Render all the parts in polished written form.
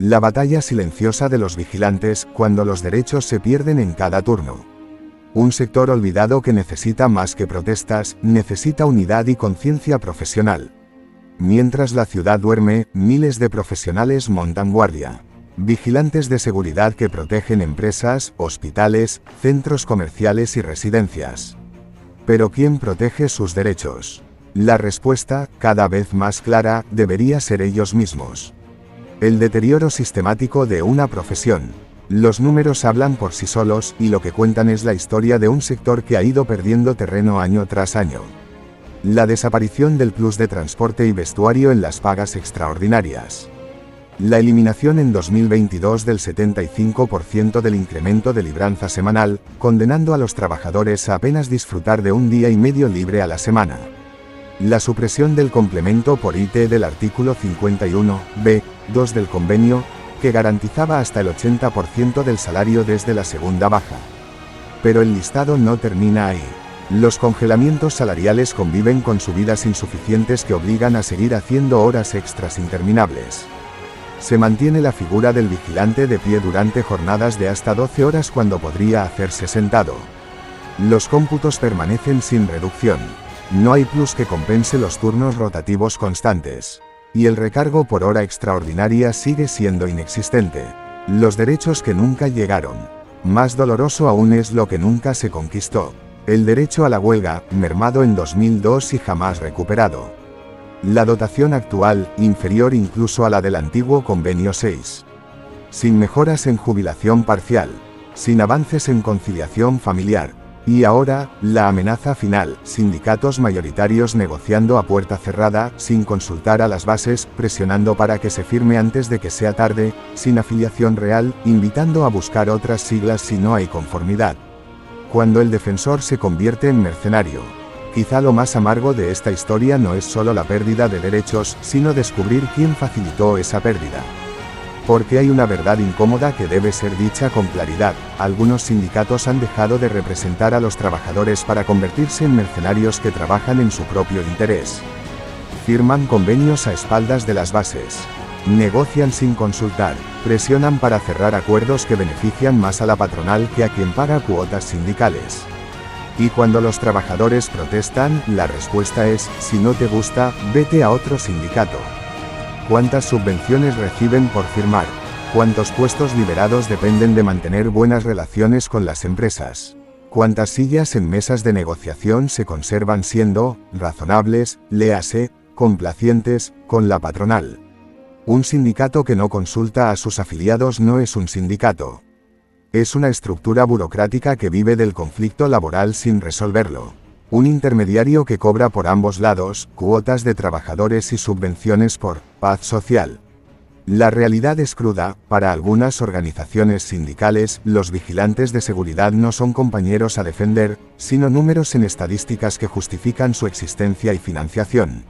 La batalla silenciosa de los vigilantes cuando los derechos se pierden en cada turno. Un sector olvidado que necesita más que protestas, necesita unidad y conciencia profesional. Mientras la ciudad duerme, miles de profesionales montan guardia. Vigilantes de seguridad que protegen empresas, hospitales, centros comerciales y residencias. Pero ¿quién protege sus derechos? La respuesta, cada vez más clara, debería ser ellos mismos. El deterioro sistemático de una profesión. Los números hablan por sí solos y lo que cuentan es la historia de un sector que ha ido perdiendo terreno año tras año. La desaparición del plus de transporte y vestuario en las pagas extraordinarias. La eliminación en 2022 del 75% del incremento de libranza semanal, condenando a los trabajadores a apenas disfrutar de un día y medio libre a la semana. La supresión del complemento por IT del artículo 51(b)(2) del convenio, que garantizaba hasta el 80% del salario desde la segunda baja. Pero el listado no termina ahí. Los congelamientos salariales conviven con subidas insuficientes que obligan a seguir haciendo horas extras interminables. Se mantiene la figura del vigilante de pie durante jornadas de hasta 12 horas cuando podría hacerse sentado. Los cómputos permanecen sin reducción. No hay plus que compense los turnos rotativos constantes. Y el recargo por hora extraordinaria sigue siendo inexistente. Los derechos que nunca llegaron. Más doloroso aún es lo que nunca se conquistó. El derecho a la huelga, mermado en 2002 y jamás recuperado. La dotación actual, inferior incluso a la del antiguo Convenio 6. Sin mejoras en jubilación parcial. Sin avances en conciliación familiar. Y ahora, la amenaza final, sindicatos mayoritarios negociando a puerta cerrada, sin consultar a las bases, presionando para que se firme antes de que sea tarde, sin afiliación real, invitando a buscar otras siglas si no hay conformidad. Cuando el defensor se convierte en mercenario. Quizá lo más amargo de esta historia no es solo la pérdida de derechos, sino descubrir quién facilitó esa pérdida. Porque hay una verdad incómoda que debe ser dicha con claridad: algunos sindicatos han dejado de representar a los trabajadores para convertirse en mercenarios que trabajan en su propio interés. Firman convenios a espaldas de las bases. Negocian sin consultar. Presionan para cerrar acuerdos que benefician más a la patronal que a quien paga cuotas sindicales. Y cuando los trabajadores protestan, la respuesta es: si no te gusta, vete a otro sindicato. ¿Cuántas subvenciones reciben por firmar? ¿Cuántos puestos liberados dependen de mantener buenas relaciones con las empresas? ¿Cuántas sillas en mesas de negociación se conservan siendo razonables, léase, complacientes, con la patronal? Un sindicato que no consulta a sus afiliados no es un sindicato. Es una estructura burocrática que vive del conflicto laboral sin resolverlo. Un intermediario que cobra por ambos lados, cuotas de trabajadores y subvenciones por paz social. La realidad es cruda: para algunas organizaciones sindicales, los vigilantes de seguridad no son compañeros a defender, sino números en estadísticas que justifican su existencia y financiación.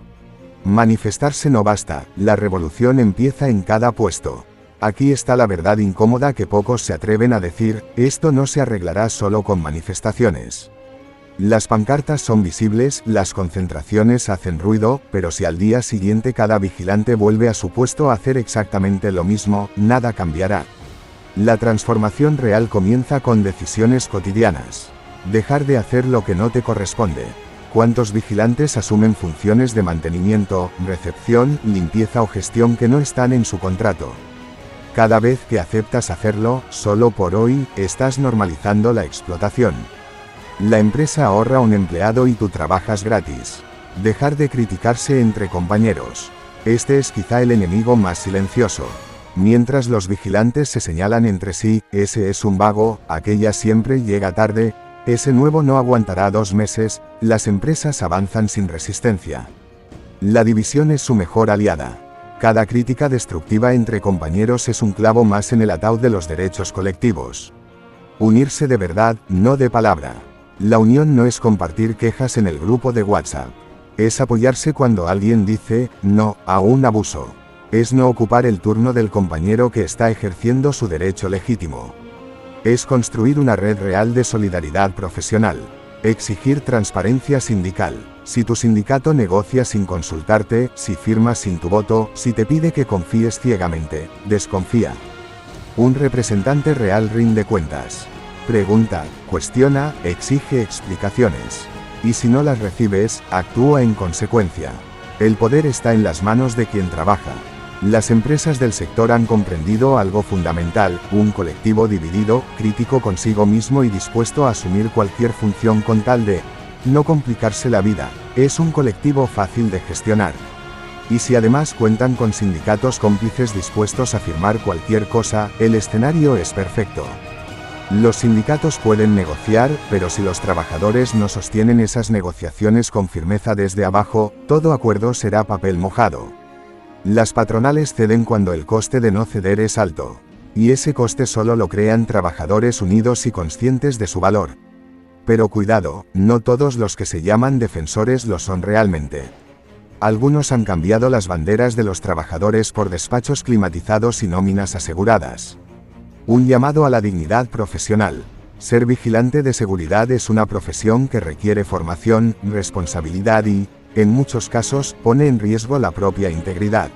Manifestarse no basta, la revolución empieza en cada puesto. Aquí está la verdad incómoda que pocos se atreven a decir: esto no se arreglará solo con manifestaciones. Las pancartas son visibles, las concentraciones hacen ruido, pero si al día siguiente cada vigilante vuelve a su puesto a hacer exactamente lo mismo, nada cambiará. La transformación real comienza con decisiones cotidianas. Dejar de hacer lo que no te corresponde. ¿Cuántos vigilantes asumen funciones de mantenimiento, recepción, limpieza o gestión que no están en su contrato? Cada vez que aceptas hacerlo, solo por hoy, estás normalizando la explotación. La empresa ahorra un empleado y tú trabajas gratis. Dejar de criticarse entre compañeros. Este es quizá el enemigo más silencioso. Mientras los vigilantes se señalan entre sí: ese es un vago, aquella siempre llega tarde, ese nuevo no aguantará 2 meses, las empresas avanzan sin resistencia. La división es su mejor aliada. Cada crítica destructiva entre compañeros es un clavo más en el ataúd de los derechos colectivos. Unirse de verdad, no de palabra. La unión no es compartir quejas en el grupo de WhatsApp. Es apoyarse cuando alguien dice no a un abuso. Es no ocupar el turno del compañero que está ejerciendo su derecho legítimo. Es construir una red real de solidaridad profesional. Exigir transparencia sindical. Si tu sindicato negocia sin consultarte, si firmas sin tu voto, si te pide que confíes ciegamente, desconfía. Un representante real rinde cuentas. Pregunta, cuestiona, exige explicaciones. Y si no las recibes, actúa en consecuencia. El poder está en las manos de quien trabaja. Las empresas del sector han comprendido algo fundamental: un colectivo dividido, crítico consigo mismo y dispuesto a asumir cualquier función con tal de no complicarse la vida. Es un colectivo fácil de gestionar. Y si además cuentan con sindicatos cómplices dispuestos a firmar cualquier cosa, el escenario es perfecto. Los sindicatos pueden negociar, pero si los trabajadores no sostienen esas negociaciones con firmeza desde abajo, todo acuerdo será papel mojado. Las patronales ceden cuando el coste de no ceder es alto. Y ese coste solo lo crean trabajadores unidos y conscientes de su valor. Pero cuidado, no todos los que se llaman defensores lo son realmente. Algunos han cambiado las banderas de los trabajadores por despachos climatizados y nóminas aseguradas. Un llamado a la dignidad profesional. Ser vigilante de seguridad es una profesión que requiere formación, responsabilidad y, en muchos casos, pone en riesgo la propia integridad.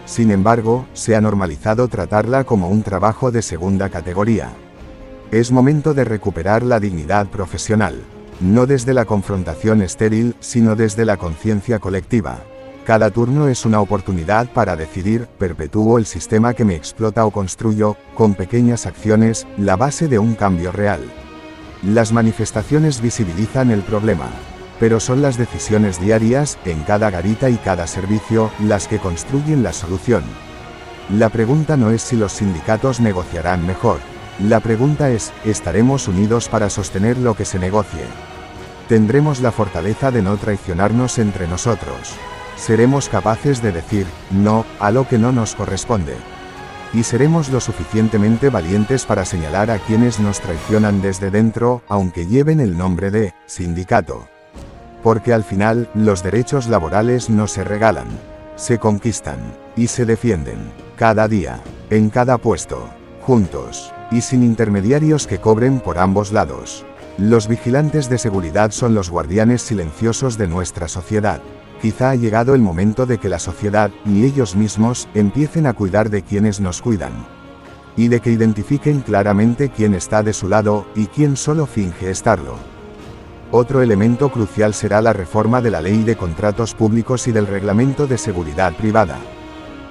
Sin embargo, se ha normalizado tratarla como un trabajo de segunda categoría. Es momento de recuperar la dignidad profesional. No desde la confrontación estéril, sino desde la conciencia colectiva. Cada turno es una oportunidad para decidir: ¿perpetúo el sistema que me explota o construyo, con pequeñas acciones, la base de un cambio real? Las manifestaciones visibilizan el problema. Pero son las decisiones diarias, en cada garita y cada servicio, las que construyen la solución. La pregunta no es si los sindicatos negociarán mejor. La pregunta es, ¿estaremos unidos para sostener lo que se negocie? ¿Tendremos la fortaleza de no traicionarnos entre nosotros? ¿Seremos capaces de decir no a lo que no nos corresponde? ¿Y seremos lo suficientemente valientes para señalar a quienes nos traicionan desde dentro, aunque lleven el nombre de sindicato? Porque al final, los derechos laborales no se regalan, se conquistan y se defienden, cada día, en cada puesto, juntos, y sin intermediarios que cobren por ambos lados. Los vigilantes de seguridad son los guardianes silenciosos de nuestra sociedad. Quizá ha llegado el momento de que la sociedad, y ellos mismos, empiecen a cuidar de quienes nos cuidan. Y de que identifiquen claramente quién está de su lado, y quién solo finge estarlo. Otro elemento crucial será la reforma de la Ley de Contratos Públicos y del Reglamento de Seguridad Privada.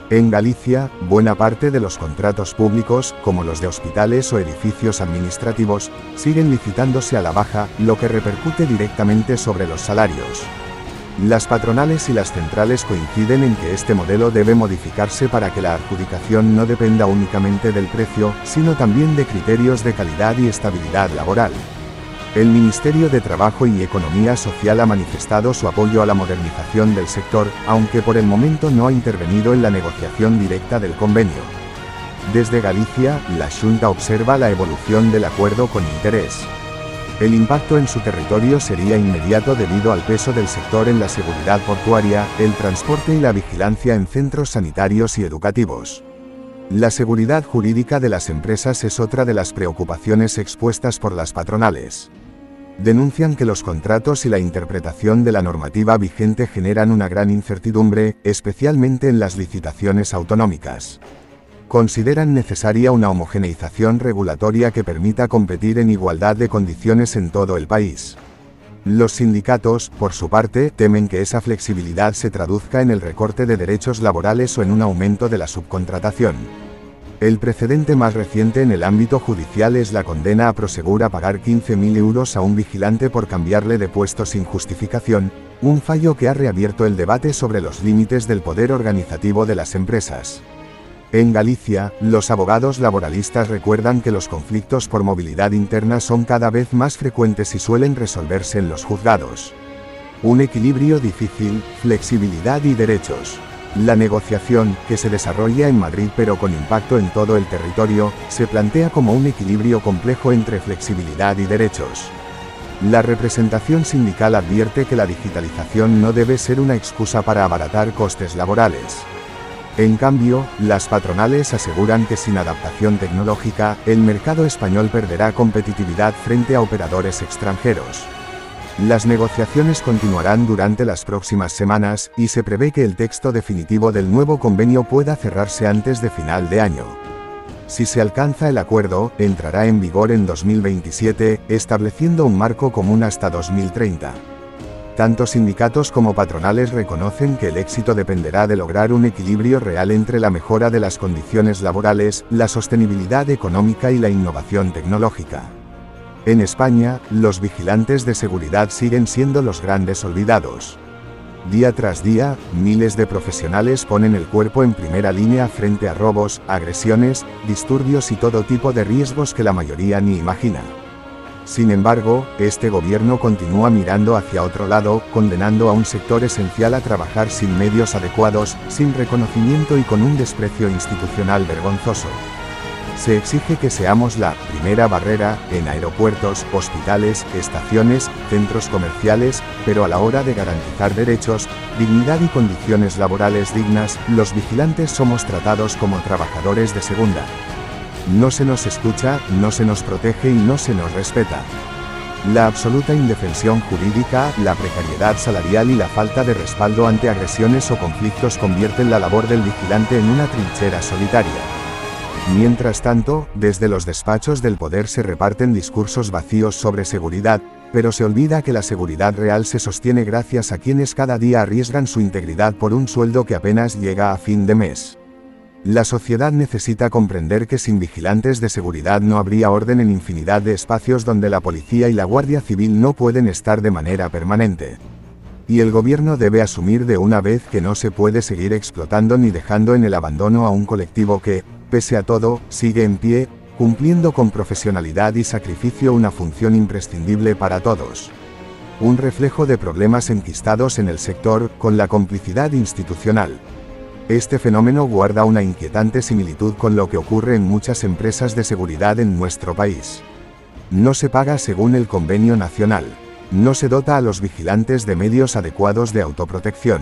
En Galicia, buena parte de los contratos públicos, como los de hospitales o edificios administrativos, siguen licitándose a la baja, lo que repercute directamente sobre los salarios. Las patronales y las centrales coinciden en que este modelo debe modificarse para que la adjudicación no dependa únicamente del precio, sino también de criterios de calidad y estabilidad laboral. El Ministerio de Trabajo y Economía Social ha manifestado su apoyo a la modernización del sector, aunque por el momento no ha intervenido en la negociación directa del convenio. Desde Galicia, la Xunta observa la evolución del acuerdo con interés. El impacto en su territorio sería inmediato debido al peso del sector en la seguridad portuaria, el transporte y la vigilancia en centros sanitarios y educativos. La seguridad jurídica de las empresas es otra de las preocupaciones expuestas por las patronales. Denuncian que los contratos y la interpretación de la normativa vigente generan una gran incertidumbre, especialmente en las licitaciones autonómicas. Consideran necesaria una homogeneización regulatoria que permita competir en igualdad de condiciones en todo el país. Los sindicatos, por su parte, temen que esa flexibilidad se traduzca en el recorte de derechos laborales o en un aumento de la subcontratación. El precedente más reciente en el ámbito judicial es la condena a Prosegur a pagar 15.000 euros a un vigilante por cambiarle de puesto sin justificación, un fallo que ha reabierto el debate sobre los límites del poder organizativo de las empresas. En Galicia, los abogados laboralistas recuerdan que los conflictos por movilidad interna son cada vez más frecuentes y suelen resolverse en los juzgados. Un equilibrio difícil, flexibilidad y derechos. La negociación, que se desarrolla en Madrid pero con impacto en todo el territorio, se plantea como un equilibrio complejo entre flexibilidad y derechos. La representación sindical advierte que la digitalización no debe ser una excusa para abaratar costes laborales. En cambio, las patronales aseguran que sin adaptación tecnológica, el mercado español perderá competitividad frente a operadores extranjeros. Las negociaciones continuarán durante las próximas semanas, y se prevé que el texto definitivo del nuevo convenio pueda cerrarse antes de final de año. Si se alcanza el acuerdo, entrará en vigor en 2027, estableciendo un marco común hasta 2030. Tanto sindicatos como patronales reconocen que el éxito dependerá de lograr un equilibrio real entre la mejora de las condiciones laborales, la sostenibilidad económica y la innovación tecnológica. En España, los vigilantes de seguridad siguen siendo los grandes olvidados. Día tras día, miles de profesionales ponen el cuerpo en primera línea frente a robos, agresiones, disturbios y todo tipo de riesgos que la mayoría ni imagina. Sin embargo, este gobierno continúa mirando hacia otro lado, condenando a un sector esencial a trabajar sin medios adecuados, sin reconocimiento y con un desprecio institucional vergonzoso. Se exige que seamos la primera barrera en aeropuertos, hospitales, estaciones, centros comerciales, pero a la hora de garantizar derechos, dignidad y condiciones laborales dignas, los vigilantes somos tratados como trabajadores de segunda. No se nos escucha, no se nos protege y no se nos respeta. La absoluta indefensión jurídica, la precariedad salarial y la falta de respaldo ante agresiones o conflictos convierten la labor del vigilante en una trinchera solitaria. Mientras tanto, desde los despachos del poder se reparten discursos vacíos sobre seguridad, pero se olvida que la seguridad real se sostiene gracias a quienes cada día arriesgan su integridad por un sueldo que apenas llega a fin de mes. La sociedad necesita comprender que sin vigilantes de seguridad no habría orden en infinidad de espacios donde la policía y la Guardia Civil no pueden estar de manera permanente. Y el gobierno debe asumir de una vez que no se puede seguir explotando ni dejando en el abandono a un colectivo que, pese a todo, sigue en pie, cumpliendo con profesionalidad y sacrificio una función imprescindible para todos. Un reflejo de problemas enquistados en el sector, con la complicidad institucional. Este fenómeno guarda una inquietante similitud con lo que ocurre en muchas empresas de seguridad en nuestro país. No se paga según el convenio nacional. No se dota a los vigilantes de medios adecuados de autoprotección.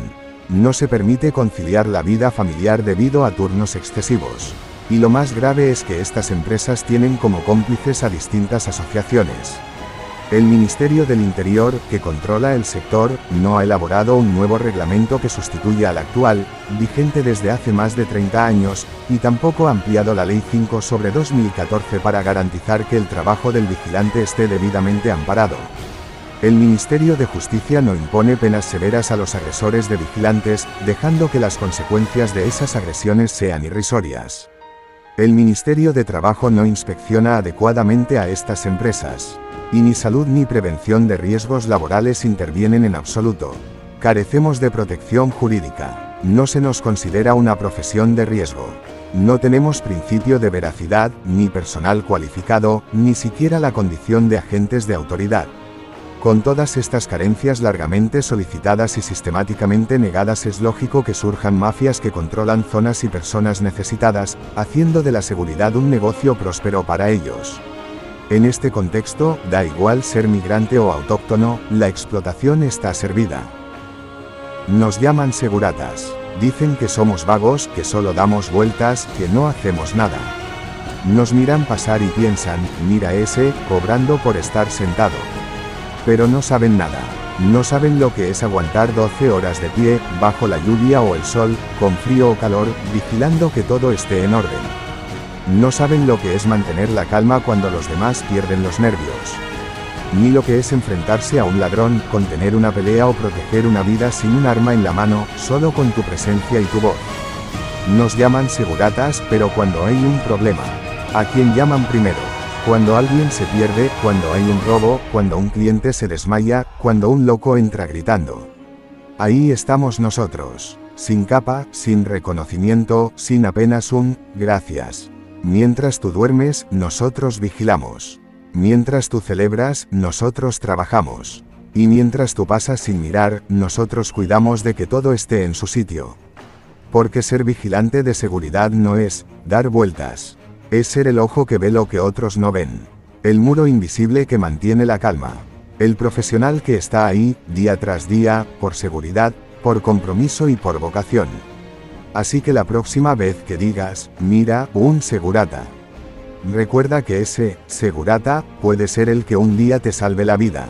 No se permite conciliar la vida familiar debido a turnos excesivos. Y lo más grave es que estas empresas tienen como cómplices a distintas asociaciones. El Ministerio del Interior, que controla el sector, no ha elaborado un nuevo reglamento que sustituya al actual, vigente desde hace más de 30 años, y tampoco ha ampliado la Ley 5/2014 para garantizar que el trabajo del vigilante esté debidamente amparado. El Ministerio de Justicia no impone penas severas a los agresores de vigilantes, dejando que las consecuencias de esas agresiones sean irrisorias. El Ministerio de Trabajo no inspecciona adecuadamente a estas empresas. Y ni salud ni prevención de riesgos laborales intervienen en absoluto. Carecemos de protección jurídica. No se nos considera una profesión de riesgo. No tenemos principio de veracidad, ni personal cualificado, ni siquiera la condición de agentes de autoridad. Con todas estas carencias largamente solicitadas y sistemáticamente negadas, es lógico que surjan mafias que controlan zonas y personas necesitadas, haciendo de la seguridad un negocio próspero para ellos. En este contexto, da igual ser migrante o autóctono, la explotación está servida. Nos llaman seguratas. Dicen que somos vagos, que solo damos vueltas, que no hacemos nada. Nos miran pasar y piensan, mira ese, cobrando por estar sentado. Pero no saben nada. No saben lo que es aguantar 12 horas de pie, bajo la lluvia o el sol, con frío o calor, vigilando que todo esté en orden. No saben lo que es mantener la calma cuando los demás pierden los nervios. Ni lo que es enfrentarse a un ladrón, contener una pelea o proteger una vida sin un arma en la mano, solo con tu presencia y tu voz. Nos llaman seguratas, pero cuando hay un problema, ¿a quién llaman primero? Cuando alguien se pierde, cuando hay un robo, cuando un cliente se desmaya, cuando un loco entra gritando. Ahí estamos nosotros, sin capa, sin reconocimiento, sin apenas un gracias. Mientras tú duermes, nosotros vigilamos. Mientras tú celebras, nosotros trabajamos. Y mientras tú pasas sin mirar, nosotros cuidamos de que todo esté en su sitio. Porque ser vigilante de seguridad no es dar vueltas. Es ser el ojo que ve lo que otros no ven. El muro invisible que mantiene la calma. El profesional que está ahí, día tras día, por seguridad, por compromiso y por vocación. Así que la próxima vez que digas, mira, un segurata, recuerda que ese segurata puede ser el que un día te salve la vida.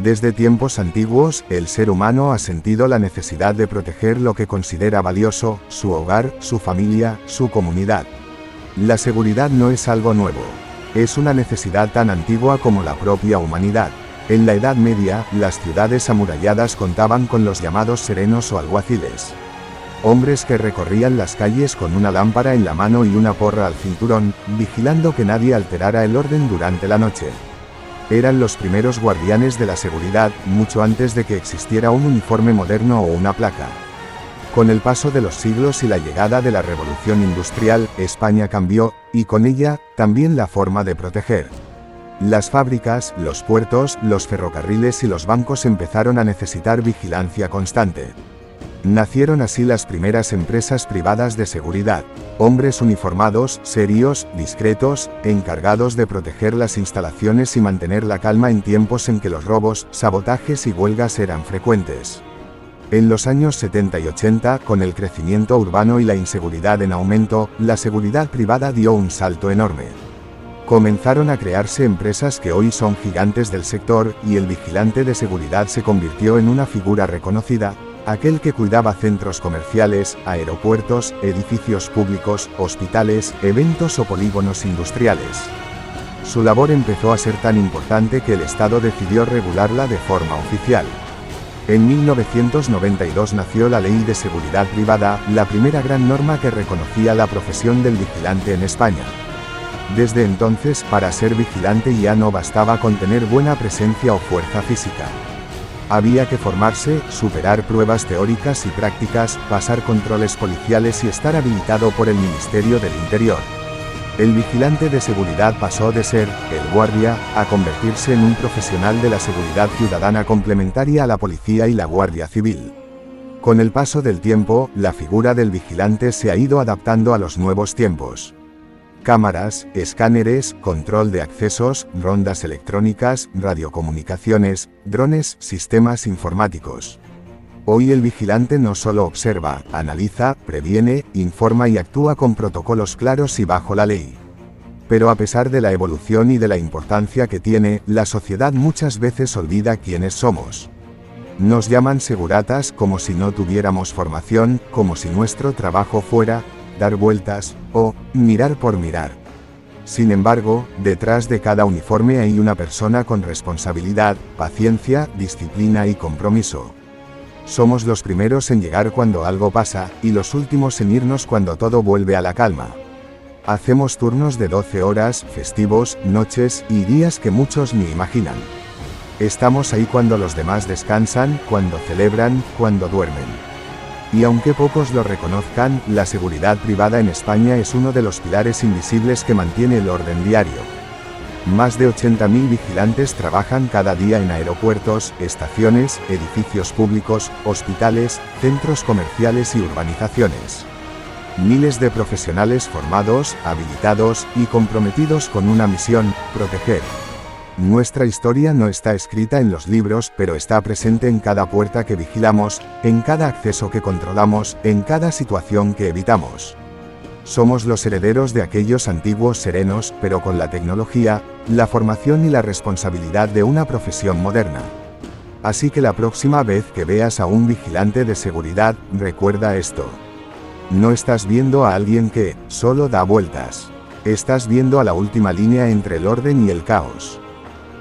Desde tiempos antiguos, el ser humano ha sentido la necesidad de proteger lo que considera valioso, su hogar, su familia, su comunidad. La seguridad no es algo nuevo. Es una necesidad tan antigua como la propia humanidad. En la Edad Media, las ciudades amuralladas contaban con los llamados serenos o alguaciles. Hombres que recorrían las calles con una lámpara en la mano y una porra al cinturón, vigilando que nadie alterara el orden durante la noche. Eran los primeros guardianes de la seguridad, mucho antes de que existiera un uniforme moderno o una placa. Con el paso de los siglos y la llegada de la Revolución Industrial, España cambió, y con ella, también la forma de proteger. Las fábricas, los puertos, los ferrocarriles y los bancos empezaron a necesitar vigilancia constante. Nacieron así las primeras empresas privadas de seguridad, hombres uniformados, serios, discretos, encargados de proteger las instalaciones y mantener la calma en tiempos en que los robos, sabotajes y huelgas eran frecuentes. En los años 70 y 80, con el crecimiento urbano y la inseguridad en aumento, la seguridad privada dio un salto enorme. Comenzaron a crearse empresas que hoy son gigantes del sector, y el vigilante de seguridad se convirtió en una figura reconocida, aquel que cuidaba centros comerciales, aeropuertos, edificios públicos, hospitales, eventos o polígonos industriales. Su labor empezó a ser tan importante que el Estado decidió regularla de forma oficial. En 1992 nació la Ley de Seguridad Privada, la primera gran norma que reconocía la profesión del vigilante en España. Desde entonces, para ser vigilante ya no bastaba con tener buena presencia o fuerza física. Había que formarse, superar pruebas teóricas y prácticas, pasar controles policiales y estar habilitado por el Ministerio del Interior. El vigilante de seguridad pasó de ser el guardia a convertirse en un profesional de la seguridad ciudadana complementaria a la policía y la Guardia Civil. Con el paso del tiempo, la figura del vigilante se ha ido adaptando a los nuevos tiempos. Cámaras, escáneres, control de accesos, rondas electrónicas, radiocomunicaciones, drones, sistemas informáticos. Hoy el vigilante no solo observa, analiza, previene, informa y actúa con protocolos claros y bajo la ley. Pero a pesar de la evolución y de la importancia que tiene, la sociedad muchas veces olvida quiénes somos. Nos llaman seguratas como si no tuviéramos formación, como si nuestro trabajo fuera dar vueltas, o mirar por mirar. Sin embargo, detrás de cada uniforme hay una persona con responsabilidad, paciencia, disciplina y compromiso. Somos los primeros en llegar cuando algo pasa, y los últimos en irnos cuando todo vuelve a la calma. Hacemos turnos de 12 horas, festivos, noches y días que muchos ni imaginan. Estamos ahí cuando los demás descansan, cuando celebran, cuando duermen. Y aunque pocos lo reconozcan, la seguridad privada en España es uno de los pilares invisibles que mantiene el orden diario. Más de 80.000 vigilantes trabajan cada día en aeropuertos, estaciones, edificios públicos, hospitales, centros comerciales y urbanizaciones. Miles de profesionales formados, habilitados y comprometidos con una misión: proteger. Nuestra historia no está escrita en los libros, pero está presente en cada puerta que vigilamos, en cada acceso que controlamos, en cada situación que evitamos. Somos los herederos de aquellos antiguos serenos, pero con la tecnología, la formación y la responsabilidad de una profesión moderna. Así que la próxima vez que veas a un vigilante de seguridad, recuerda esto. No estás viendo a alguien que solo da vueltas. Estás viendo a la última línea entre el orden y el caos.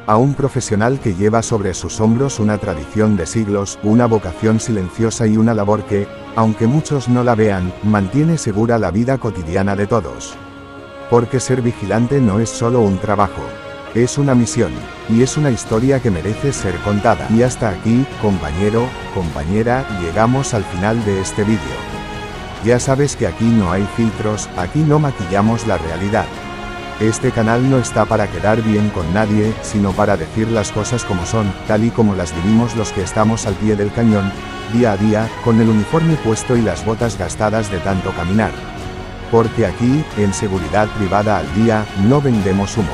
A un profesional que lleva sobre sus hombros una tradición de siglos, una vocación silenciosa y una labor que, aunque muchos no la vean, mantiene segura la vida cotidiana de todos. Porque ser vigilante no es solo un trabajo, es una misión, y es una historia que merece ser contada. Y hasta aquí, compañero, compañera, llegamos al final de este vídeo. Ya sabes que aquí no hay filtros, aquí no maquillamos la realidad. Este canal no está para quedar bien con nadie, sino para decir las cosas como son, tal y como las vivimos los que estamos al pie del cañón, día a día, con el uniforme puesto y las botas gastadas de tanto caminar. Porque aquí, en Seguridad Privada al Día, no vendemos humo.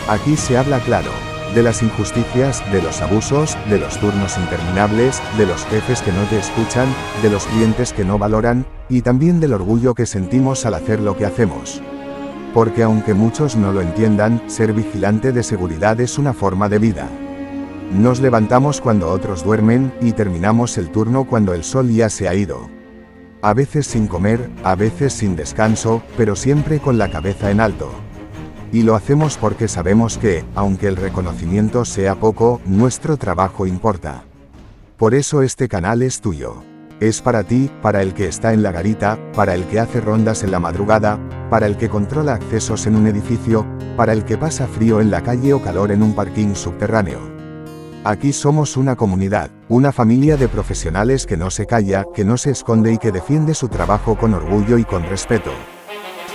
Aquí se habla claro, de las injusticias, de los abusos, de los turnos interminables, de los jefes que no te escuchan, de los clientes que no valoran, y también del orgullo que sentimos al hacer lo que hacemos. Porque aunque muchos no lo entiendan, ser vigilante de seguridad es una forma de vida. Nos levantamos cuando otros duermen, y terminamos el turno cuando el sol ya se ha ido. A veces sin comer, a veces sin descanso, pero siempre con la cabeza en alto. Y lo hacemos porque sabemos que, aunque el reconocimiento sea poco, nuestro trabajo importa. Por eso este canal es tuyo. Es para ti, para el que está en la garita, para el que hace rondas en la madrugada, para el que controla accesos en un edificio, para el que pasa frío en la calle o calor en un parking subterráneo. Aquí somos una comunidad, una familia de profesionales que no se calla, que no se esconde y que defiende su trabajo con orgullo y con respeto.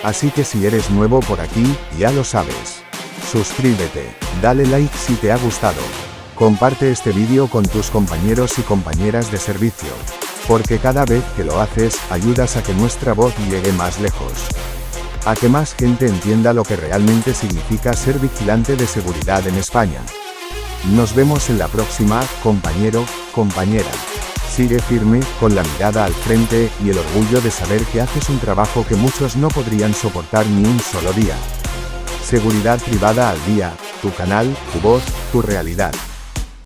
Así que si eres nuevo por aquí, ya lo sabes. Suscríbete, dale like si te ha gustado. Comparte este vídeo con tus compañeros y compañeras de servicio. Porque cada vez que lo haces, ayudas a que nuestra voz llegue más lejos. A que más gente entienda lo que realmente significa ser vigilante de seguridad en España. Nos vemos en la próxima, compañero, compañera. Sigue firme, con la mirada al frente, y el orgullo de saber que haces un trabajo que muchos no podrían soportar ni un solo día. Seguridad Privada al Día, tu canal, tu voz, tu realidad.